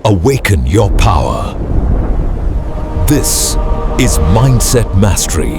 Awaken your power. This is Mindset Mastery.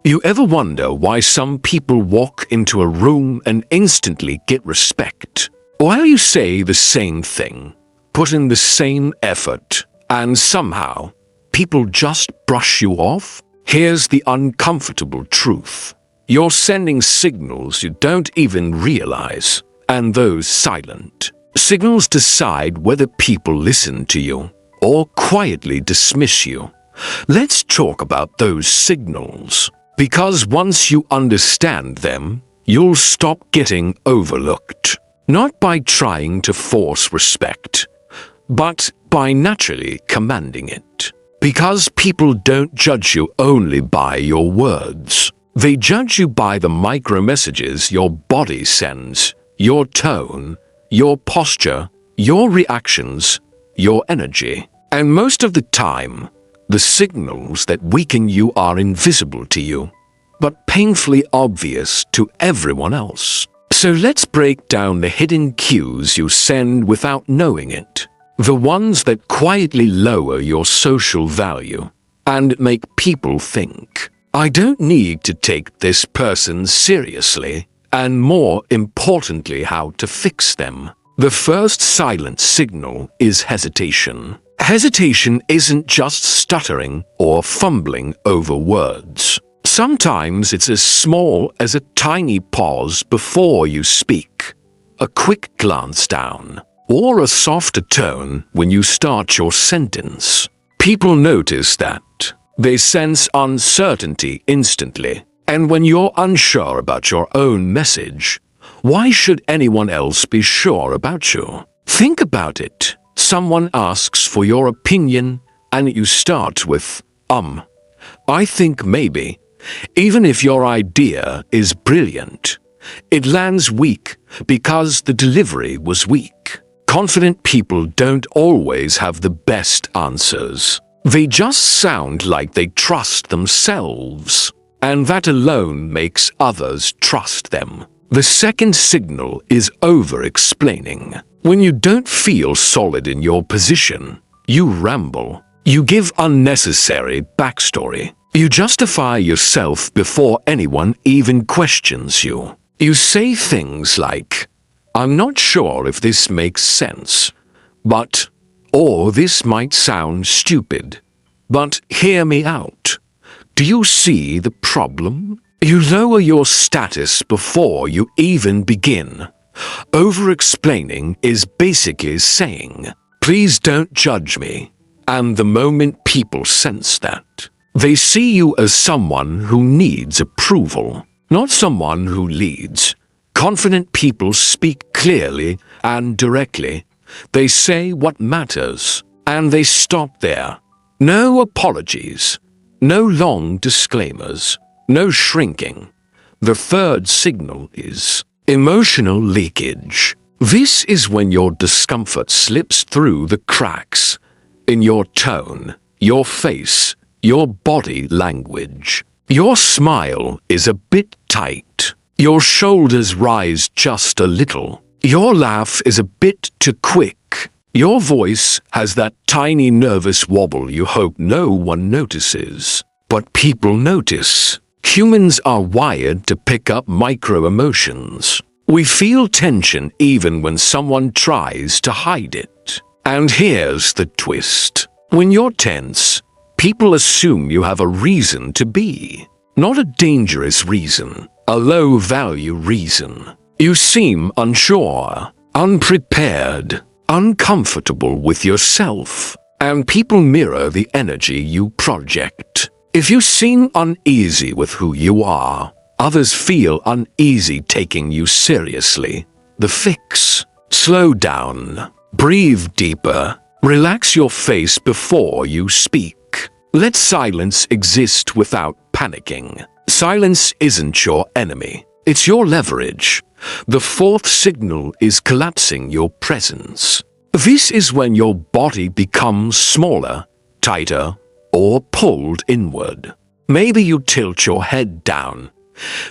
You ever wonder why some people walk into a room and instantly get respect? While you say the same thing, put in the same effort, and somehow people just brush you off? Here's the uncomfortable truth. You're sending signals you don't even realize, and those silent signals decide whether people listen to you or quietly dismiss you. Let's talk about those signals, because once you understand them, you'll stop getting overlooked. Not by trying to force respect, but by naturally commanding it. Because people don't judge you only by your words. They judge you by the micro messages your body sends, your tone, your posture, your reactions, your energy. And most of the time, the signals that weaken you are invisible to you, but painfully obvious to everyone else. So let's break down the hidden cues you send without knowing it. The ones that quietly lower your social value and make people think, I don't need to take this person seriously, and more importantly, how to fix them. The first silent signal is hesitation. Hesitation isn't just stuttering or fumbling over words. Sometimes it's as small as a tiny pause before you speak, a quick glance down, or a softer tone when you start your sentence. People notice that. They sense uncertainty instantly. And when you're unsure about your own message, why should anyone else be sure about you? Think about it. Someone asks for your opinion, and you start with, I think maybe. Even if your idea is brilliant, it lands weak because the delivery was weak. Confident people don't always have the best answers. They just sound like they trust themselves, and that alone makes others trust them. The second signal is over-explaining. When you don't feel solid in your position, you ramble. You give unnecessary backstory. You justify yourself before anyone even questions you. You say things like, I'm not sure if this makes sense, but, or this might sound stupid, but hear me out. Do you see the problem? You lower your status before you even begin. Over-explaining is basically saying, please don't judge me. And the moment people sense that, they see you as someone who needs approval, not someone who leads. Confident people speak clearly and directly. They say what matters, and they stop there. No apologies, no long disclaimers, no shrinking. The third signal is emotional leakage. This is when your discomfort slips through the cracks in your tone, your face, your body language. Your smile is a bit tight. Your shoulders rise just a little. Your laugh is a bit too quick. Your voice has that tiny nervous wobble you hope no one notices. But people notice. Humans are wired to pick up micro-emotions. We feel tension even when someone tries to hide it. And here's the twist. When you're tense, people assume you have a reason to be. Not a dangerous reason, a low-value reason. You seem unsure, unprepared, uncomfortable with yourself, and people mirror the energy you project. If you seem uneasy with who you are, others feel uneasy taking you seriously. The fix: slow down, breathe deeper, relax your face before you speak. Let silence exist without panicking. Silence isn't your enemy, it's your leverage. The fourth signal is collapsing your presence. This is when your body becomes smaller, tighter, or pulled inward. Maybe you tilt your head down.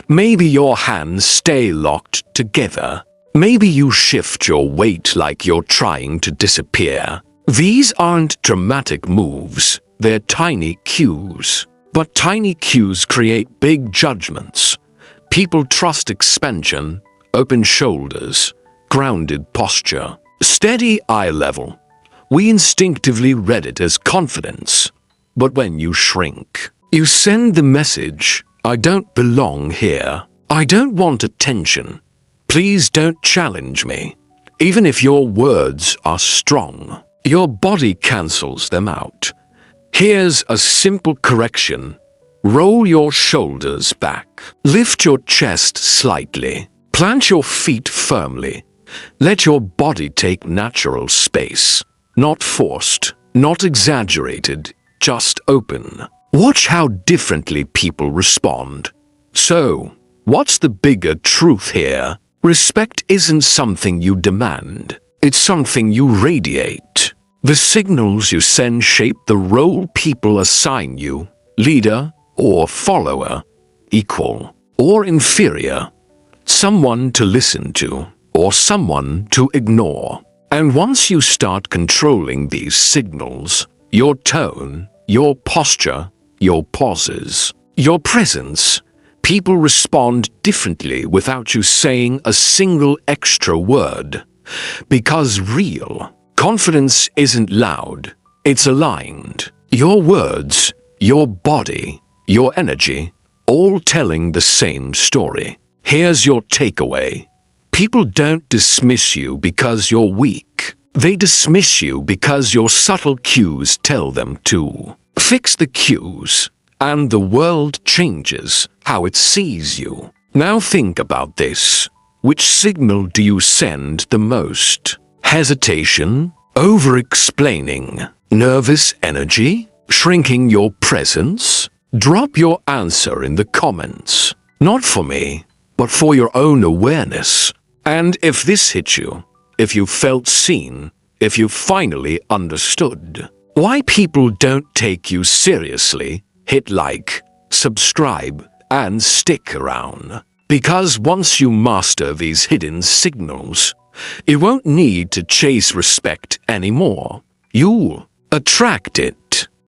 Maybe your hands stay locked together. Maybe you shift your weight like you're trying to disappear. These aren't dramatic moves, they're tiny cues. But tiny cues create big judgments. People trust expansion, open shoulders, grounded posture, steady eye level. We instinctively read it as confidence. But when you shrink, you send the message, I don't belong here. I don't want attention. Please don't challenge me. Even if your words are strong, your body cancels them out. Here's a simple correction. Roll your shoulders back. Lift your chest slightly. Plant your feet firmly. Let your body take natural space. Not forced, not exaggerated, just open. Watch how differently people respond. So, what's the bigger truth here? Respect isn't something you demand. It's something you radiate. The signals you send shape the role people assign you. Leader or follower, equal or inferior. Someone to listen to or someone to ignore. And once you start controlling these signals, your tone, your posture, your pauses, your presence, people respond differently without you saying a single extra word. Because real confidence isn't loud, it's aligned. Your words, your body, your energy, all telling the same story. Here's your takeaway. People don't dismiss you because you're weak. They dismiss you because your subtle cues tell them to. Fix the cues, and the world changes how it sees you. Now think about this. Which signal do you send the most? Hesitation? Over-explaining? Nervous energy? Shrinking your presence? Drop your answer in the comments. Not for me, but for your own awareness. And if this hit you, if you felt seen, if you finally understood why people don't take you seriously, hit like, subscribe, and stick around. Because once you master these hidden signals, you won't need to chase respect anymore. You'll attract it.